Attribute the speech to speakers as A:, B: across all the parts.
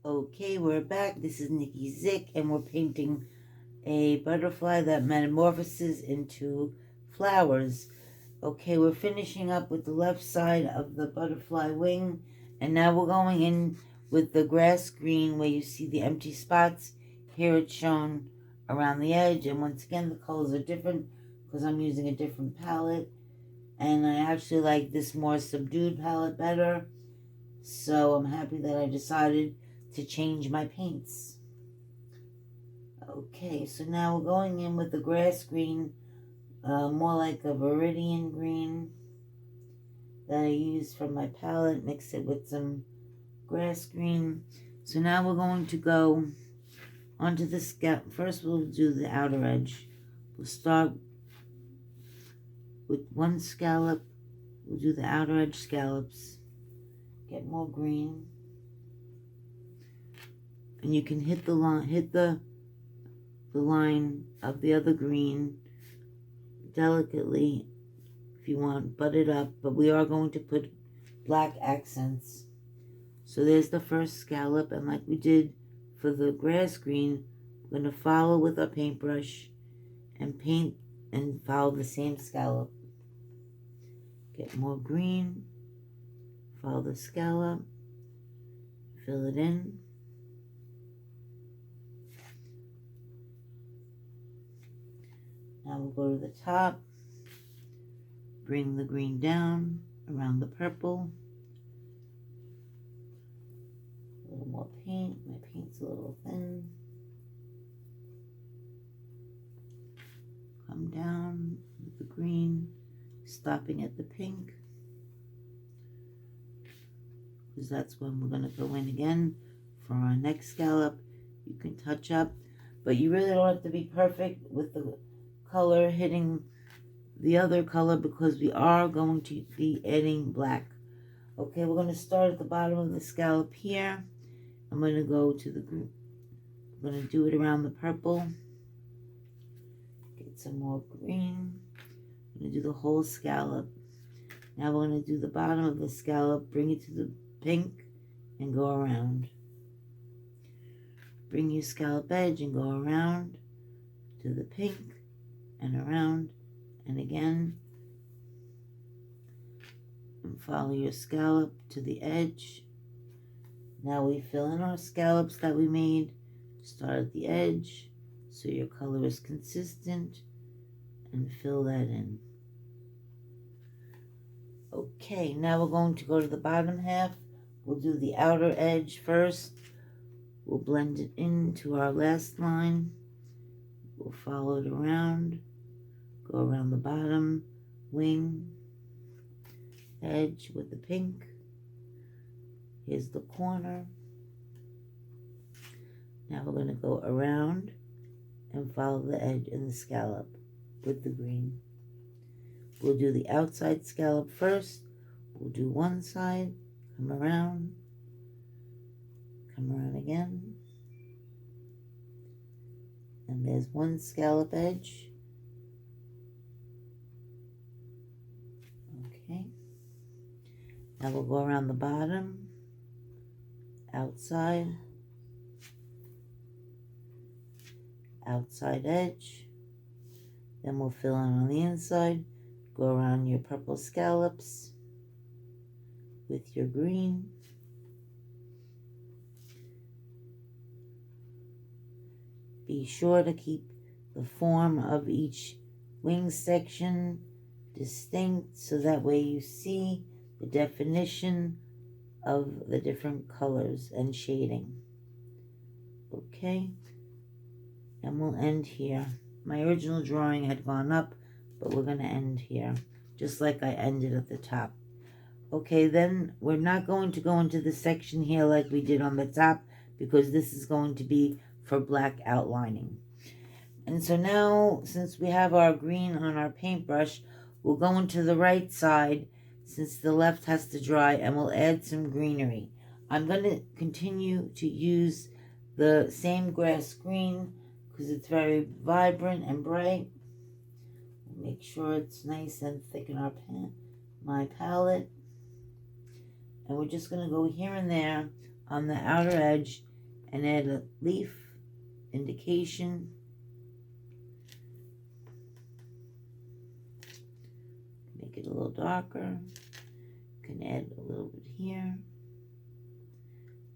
A: Okay, we're back. This is Nikki Zick, and we're painting a butterfly that metamorphoses into flowers. Okay, we're finishing up with the left side of the butterfly wing, and now we're going in with the grass green where you see the empty spots. Here it's shown around the edge, and once again the colors are different because I'm using a different palette, and I actually like this more subdued palette better, so I'm happy that I decided to change my paints. Okay, so now we're going in with the grass green, more like a viridian green that I used from my palette, mix it with some grass green. So now we're going to go onto the scallop. First we'll do the outer edge. We'll start with one scallop. We'll do the outer edge scallops. Get more green. And you can hit the line, the line of the other green delicately if you want, butt it up, but we are going to put black accents. So there's the first scallop, and like we did for the grass green, we're going to follow with our paintbrush and paint and follow the same scallop. Get more green, follow the scallop, fill it in. Now we'll go to the top, bring the green down around the purple. A little more paint. My paint's a little thin. Come down with the green, stopping at the pink, because that's when we're going to go in again for our next scallop. You can touch up, but you really don't have to be perfect with the color hitting the other color because we are going to be adding black. Okay, we're going to start at the bottom of the scallop here. I'm going to go to the green. I'm going to do it around the purple. Get some more green. I'm going to do the whole scallop. Now we're going to do the bottom of the scallop, bring it to the pink, and go around. Bring your scallop edge and go around to the pink and around and again. And follow your scallop to the edge. Now we fill in our scallops that we made. Start at the edge so your color is consistent and fill that in. Okay, now we're going to go to the bottom half. We'll do the outer edge first. We'll blend it into our last line. We'll follow it around, go around the bottom wing edge with the pink. Here's the corner. Now we're going to go around and follow the edge in the scallop with the green. We'll do the outside scallop first. We'll do one side, come around again. And there's one scallop edge. Okay. Now we'll go around the bottom, outside edge. Then we'll fill in on the inside. Go around your purple scallops with your green. Be sure to keep the form of each wing section distinct so that way you see the definition of the different colors and shading. Okay, and we'll end here. My original drawing had gone up, but we're going to end here, just like I ended at the top. Okay, then we're not going to go into the section here like we did on the top, because this is going to be for black outlining. And so now, since we have our green on our paintbrush, we'll go into the right side, since the left has to dry, and we'll add some greenery. I'm going to continue to use the same grass green, because it's very vibrant and bright. Make sure it's nice and thick in my palette. And we're just going to go here and there on the outer edge and add a leaf indication. Make it a little darker. You can add a little bit here.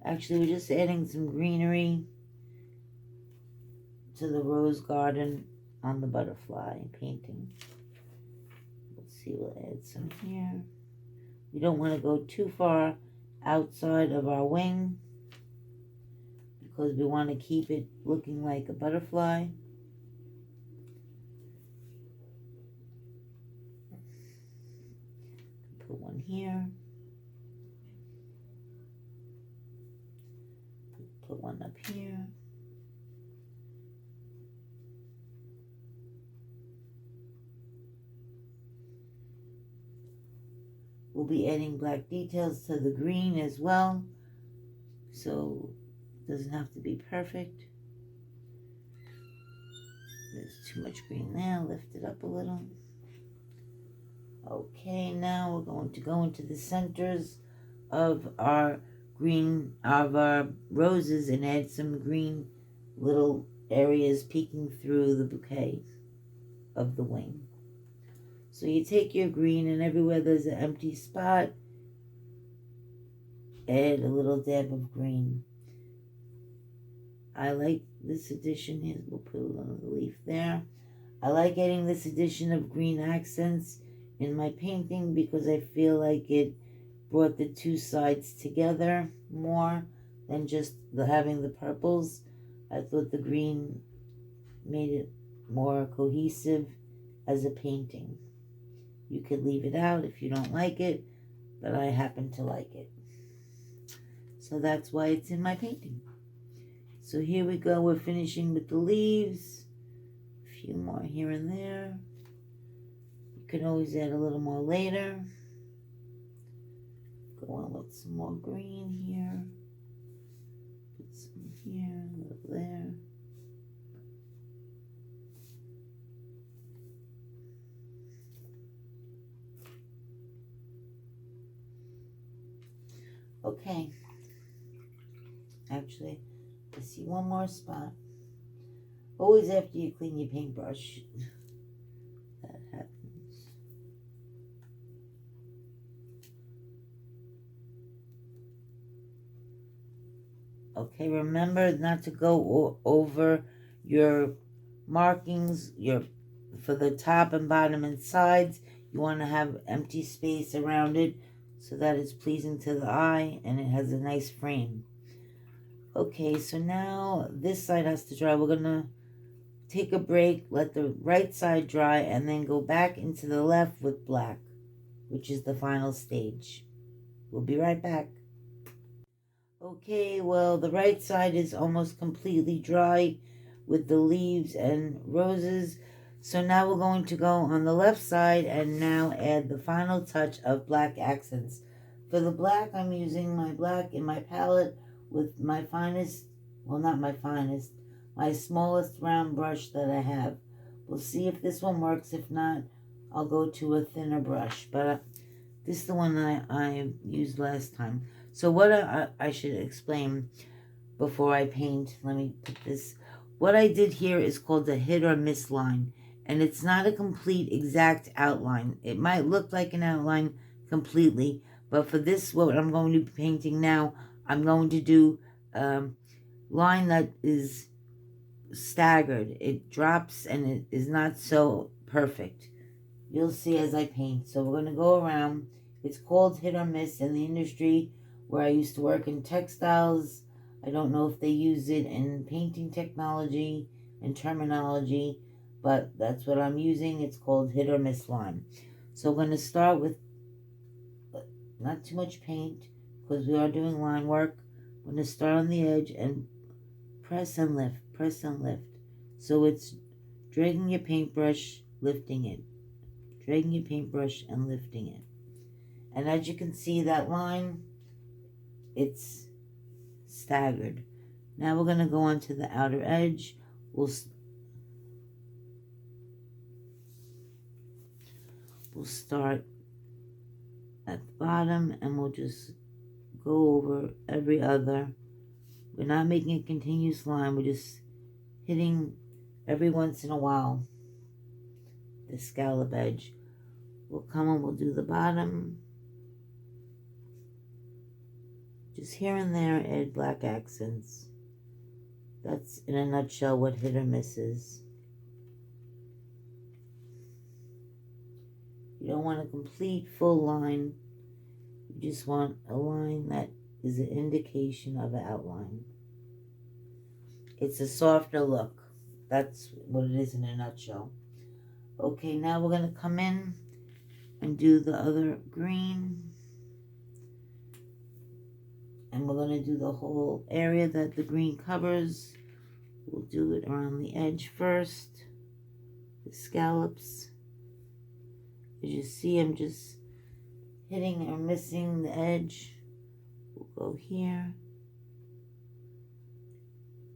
A: Actually, we're just adding some greenery to the rose garden on the butterfly painting. Let's see, we'll add some here. We don't want to go too far outside of our wing because we want to keep it looking like a butterfly. Put one here. Put one up here. We'll be adding black details to the green as well, so it doesn't have to be perfect. There's too much green there. Lift it up a little. Okay, now we're going to go into the centers of our roses and add some green little areas peeking through the bouquet of the wing. So you take your green, and everywhere there's an empty spot, add a little dab of green. I like this addition here. We'll put a little leaf there. I like adding this addition of green accents in my painting because I feel like it brought the two sides together more than just having the purples. I thought the green made it more cohesive as a painting. You could leave it out if you don't like it, but I happen to like it. So that's why it's in my painting. So here we go. We're finishing with the leaves. A few more here and there. You can always add a little more later. Go on with some more green here. Put some here, a little there. Okay. Actually, I see one more spot. Always after you clean your paintbrush, that happens. Okay, remember not to go over your markings for the top and bottom and sides. You want to have empty space around it so that it's pleasing to the eye and it has a nice frame. Okay, so now this side has to dry. We're going to take a break, let the right side dry, and then go back into the left with black, which is the final stage. We'll be right back. Okay, well, the right side is almost completely dry with the leaves and roses. So now we're going to go on the left side and now add the final touch of black accents. For the black, I'm using my black in my palette with my finest, well, not my finest, my smallest round brush that I have. We'll see if this one works. If not, I'll go to a thinner brush. But this is the one that I used last time. So what I should explain before I paint, let me put this. What I did here is called a hit or miss line. And it's not a complete exact outline. It might look like an outline completely, but for this, what I'm going to be painting now, I'm going to do line that is staggered. It drops and it is not so perfect. You'll see as I paint. So we're going to go around. It's called hit or miss in the industry where I used to work in textiles. I don't know if they use it in painting technology and terminology, but that's what I'm using. It's called hit or miss line. So I'm going to start with not too much paint because we are doing line work. I'm going to start on the edge and press and lift, press and lift. So it's dragging your paintbrush, lifting it. Dragging your paintbrush and lifting it. And as you can see, that line, it's staggered. Now we're going to go on to the outer edge. We'll start at the bottom and we'll just go over every other We're not making a continuous line. We're just hitting every once in a while the scallop edge. We'll come and we'll do the bottom. Just here and there, add black accents. That's, in a nutshell, what hit or miss is. You don't want a complete full line. You just want a line that is an indication of an outline. It's a softer look. That's what it is in a nutshell. Okay, now we're going to come in and do the other green. And we're going to do the whole area that the green covers. We'll do it around the edge first. The scallops. As you see, I'm just hitting or missing the edge. We'll go here.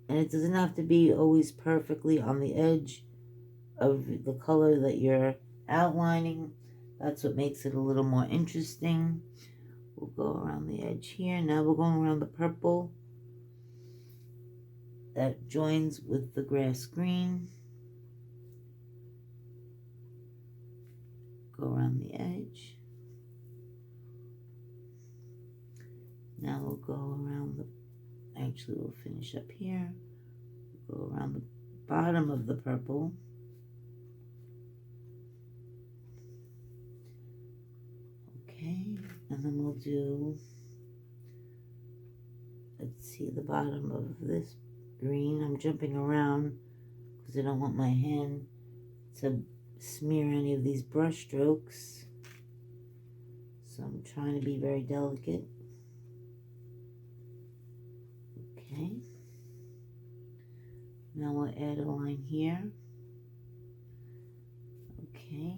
A: And it doesn't have to be always perfectly on the edge of the color that you're outlining. That's what makes it a little more interesting. We'll go around the edge here. Now we're going around the purple that joins with the grass green. Go around the edge. Now we'll go around the, actually we'll finish up here. We'll go around the bottom of the purple. Okay, and then we'll do, let's see, the bottom of this green. I'm jumping around because I don't want my hand to smear any of these brush strokes. So I'm trying to be very delicate. Okay. Now we'll add a line here. Okay.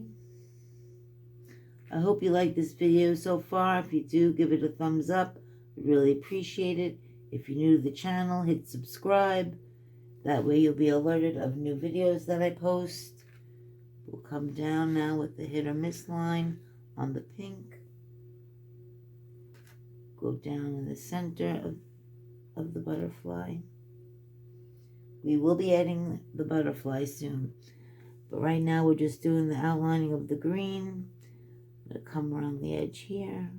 A: I hope you like this video so far. If you do, give it a thumbs up. I'd really appreciate it. If you're new to the channel, hit subscribe. That way you'll be alerted of new videos that I post. We'll come down now with the hit or miss line on the pink. Go down in the center of the butterfly. We will be adding the butterfly soon. But right now we're just doing the outlining of the green. I'm going to come around the edge here.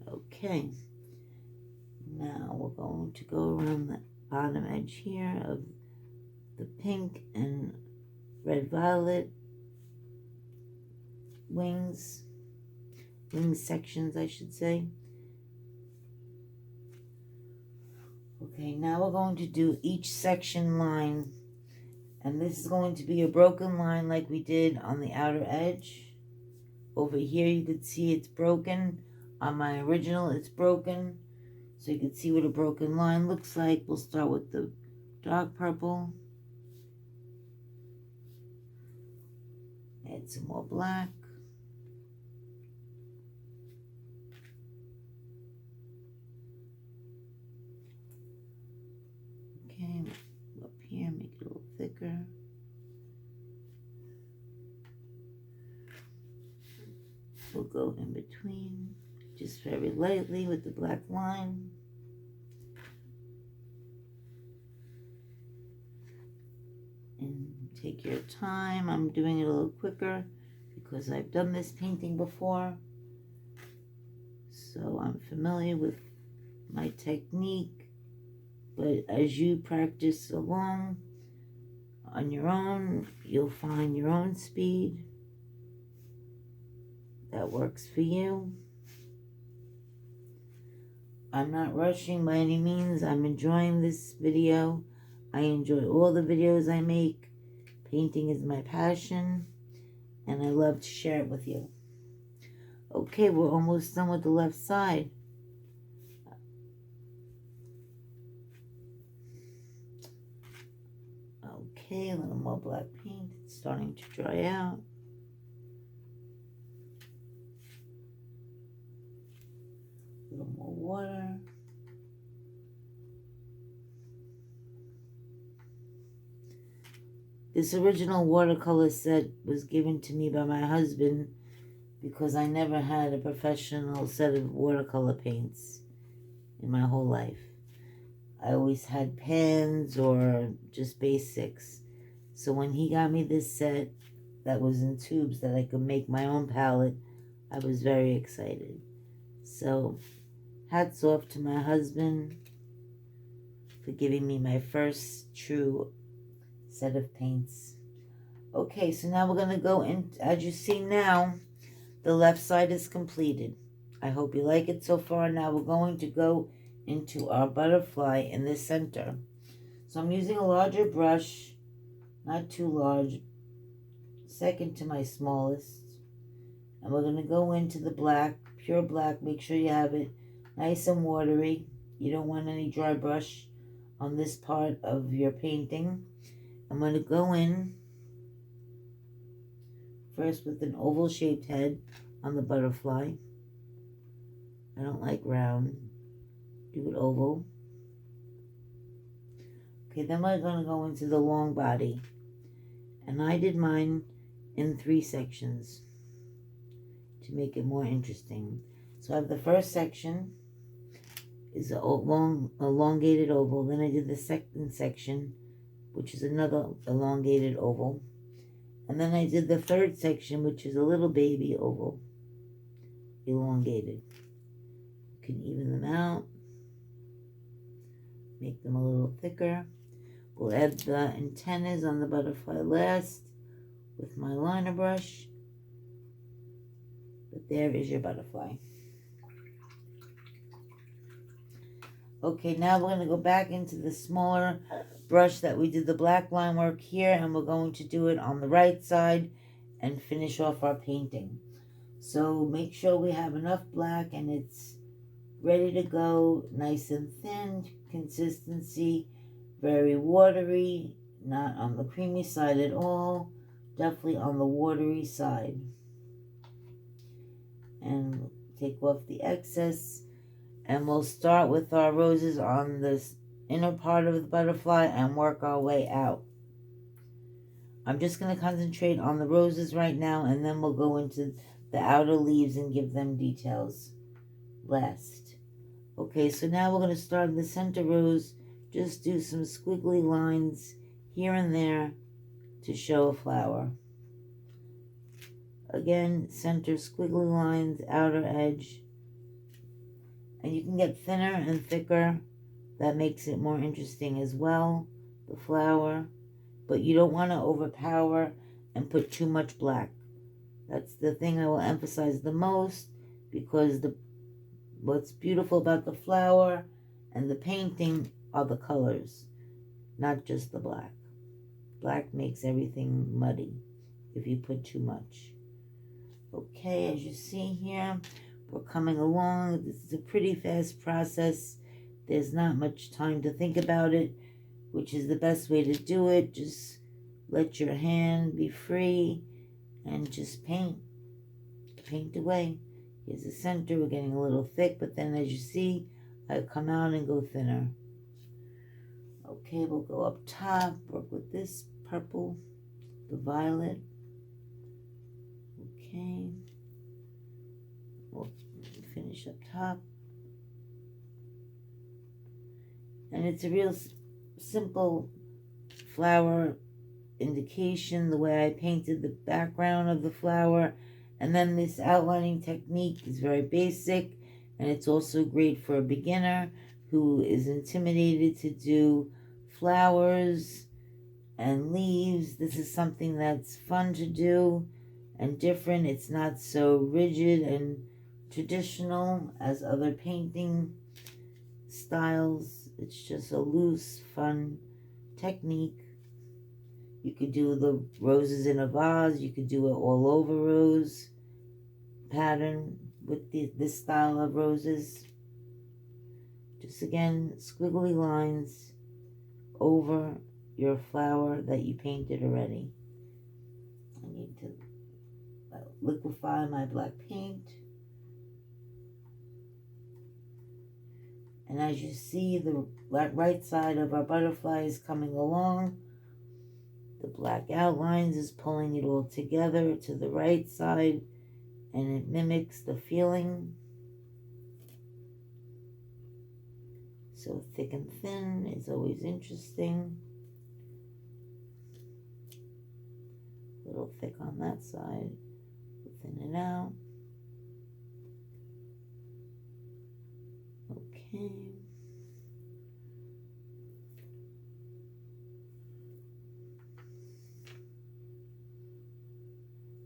A: Okay. Now we're going to go around the bottom edge here of the pink and red violet wings sections, I should say. Okay, now we're going to do each section line, and this is going to be a broken line like we did on the outer edge. Over here you can see it's broken. On my original it's broken, so you can see what a broken line looks like. We'll start with the dark purple. Add some more black. Okay, up here, make it a little thicker. We'll go in between, just very lightly with the black line. And take your time. I'm doing it a little quicker because I've done this painting before. So I'm familiar with my technique. But as you practice along on your own, you'll find your own speed that works for you. I'm not rushing by any means. I'm enjoying this video. I enjoy all the videos I make. Painting is my passion, and I love to share it with you. Okay, we're almost done with the left side. Okay, a little more black paint. It's starting to dry out. A little more water. This original watercolor set was given to me by my husband because I never had a professional set of watercolor paints in my whole life. I always had pens or just basics. So when he got me this set that was in tubes that I could make my own palette, I was very excited. So hats off to my husband for giving me my first true set of paints. Okay, so now we're going to go in. As you see now, the left side is completed. I hope you like it so far. Now we're going to go into our butterfly in the center. So I'm using a larger brush, not too large, second to my smallest. And we're going to go into the black, pure black. Make sure you have it nice and watery. You don't want any dry brush on this part of your painting. I'm going to go in first with an oval shaped head on the butterfly. I don't like round. Do it oval. Okay, then we're going to go into the long body. And I did mine in 3 sections to make it more interesting. So I have the first section is a long elongated oval. Then I did the second section, which is another elongated oval. And then I did the third section, which is a little baby oval, elongated. You can even them out, make them a little thicker. We'll add the antennas on the butterfly last with my liner brush. But there is your butterfly. Okay, now we're going to go back into the smaller brush that we did the black line work here, and we're going to do it on the right side and finish off our painting. So make sure we have enough black and it's ready to go, nice and thin, consistency, very watery, not on the creamy side at all, definitely on the watery side. And take off the excess, and we'll start with our roses on this inner part of the butterfly and work our way out. I'm just going to concentrate on the roses right now, and then we'll go into the outer leaves and give them details last. Okay, so now we're going to start in the center rose. Just do some squiggly lines here and there to show a flower. Again, center squiggly lines, outer edge. And you can get thinner and thicker. That makes it more interesting as well, the flower. But you don't want to overpower and put too much black. That's the thing I will emphasize the most, because what's beautiful about the flower and the painting are the colors, not just the black. Black makes everything muddy if you put too much. Okay, as you see here, we're coming along. This is a pretty fast process. There's not much time to think about it, which is the best way to do it. Just let your hand be free and just paint. Paint away. Here's the center. We're getting a little thick, but then as you see, I come out and go thinner. Okay, we'll go up top, work with this purple, the violet. Okay. We'll finish up top. And it's a real simple flower indication, the way I painted the background of the flower. And then this outlining technique is very basic, and it's also great for a beginner who is intimidated to do flowers and leaves. This is something that's fun to do and different. It's not so rigid and traditional as other painting styles. It's just a loose, fun technique. You could do the roses in a vase. You could do it all over rose pattern with this style of roses. Just again, squiggly lines over your flower that you painted already. I need to liquefy my black paint. And as you see, the right side of our butterfly is coming along. The black outlines is pulling it all together to the right side, and it mimics the feeling. So thick and thin is always interesting. A little thick on that side. Thin it out. Okay.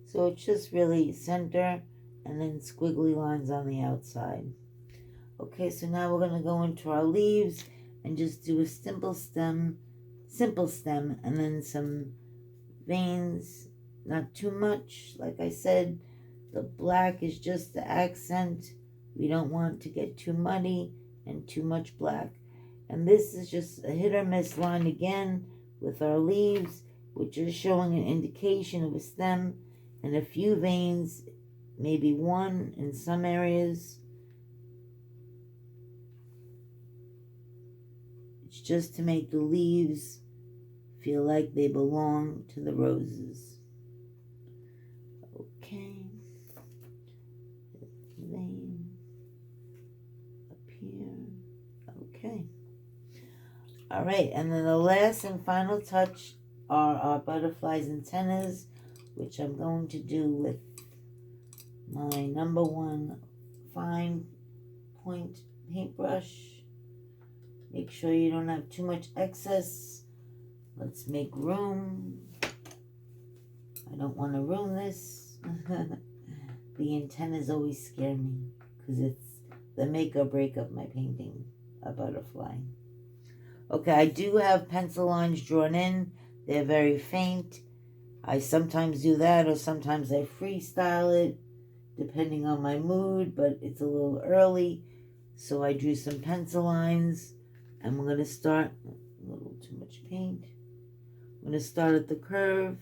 A: So it's just really center and then squiggly lines on the outside. Okay, so now we're going to go into our leaves and just do a simple stem, and then some veins, not too much. Like I said, the black is just the accent. We don't want to get too muddy and too much black. And this is just a hit or miss line again with our leaves, which is showing an indication of a stem and a few veins, maybe one in some areas. It's just to make the leaves feel like they belong to the roses. Okay. Vein up here. Okay. All right, and then the last and final touch are our butterfly's antennas, which I'm going to do with my number 1 fine point paintbrush. Make sure you don't have too much excess. Let's make room. I don't want to ruin this. The antennas always scare me because it's the make or break of my painting a butterfly. Okay, I do have pencil lines drawn in. They're very faint. I sometimes do that, or sometimes I freestyle it, depending on my mood, but it's a little early, so I drew some pencil lines. And we're going to start, a little too much paint. I'm going to start at the curve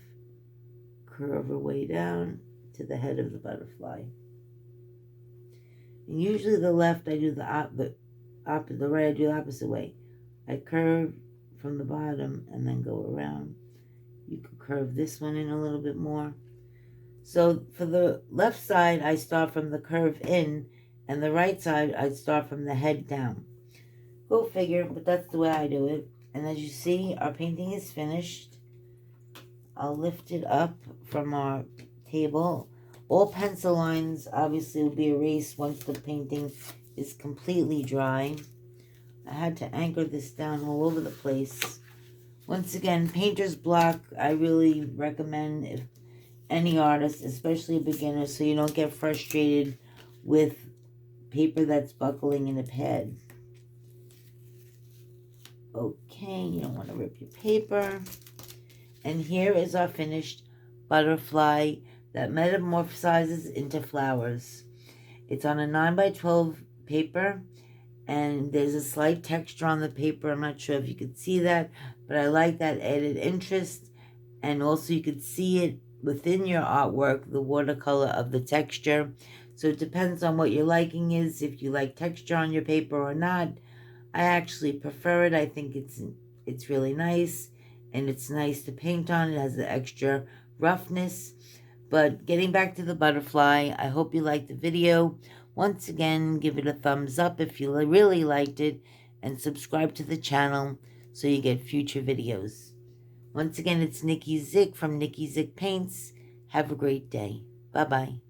A: our way down to the head of the butterfly. And usually the left, I do the right, I do the opposite way. I curve from the bottom and then go around. You could curve this one in a little bit more. So for the left side, I start from the curve in, and the right side, I start from the head down. Go figure, but that's the way I do it. And as you see, our painting is finished. I'll lift it up from our table. All pencil lines obviously will be erased once the painting is completely dry. I had to anchor this down all over the place. Once again, painter's block, I really recommend if any artist, especially a beginner, so you don't get frustrated with paper that's buckling in a pad. Okay, you don't want to rip your paper. And here is our finished butterfly that metamorphosizes into flowers. It's on a 9x12 paper, and there's a slight texture on the paper. I'm not sure if you could see that, but I like that added interest. And also you could see it within your artwork, the watercolor of the texture. So it depends on what your liking is, if you like texture on your paper or not. I actually prefer it. I think it's really nice, and it's nice to paint on. It has the extra roughness. But getting back to the butterfly, I hope you liked the video. Once again, give it a thumbs up if you really liked it, and subscribe to the channel so you get future videos. Once again, it's Nikki Zick from Nikki Zick Paints. Have a great day. Bye-bye.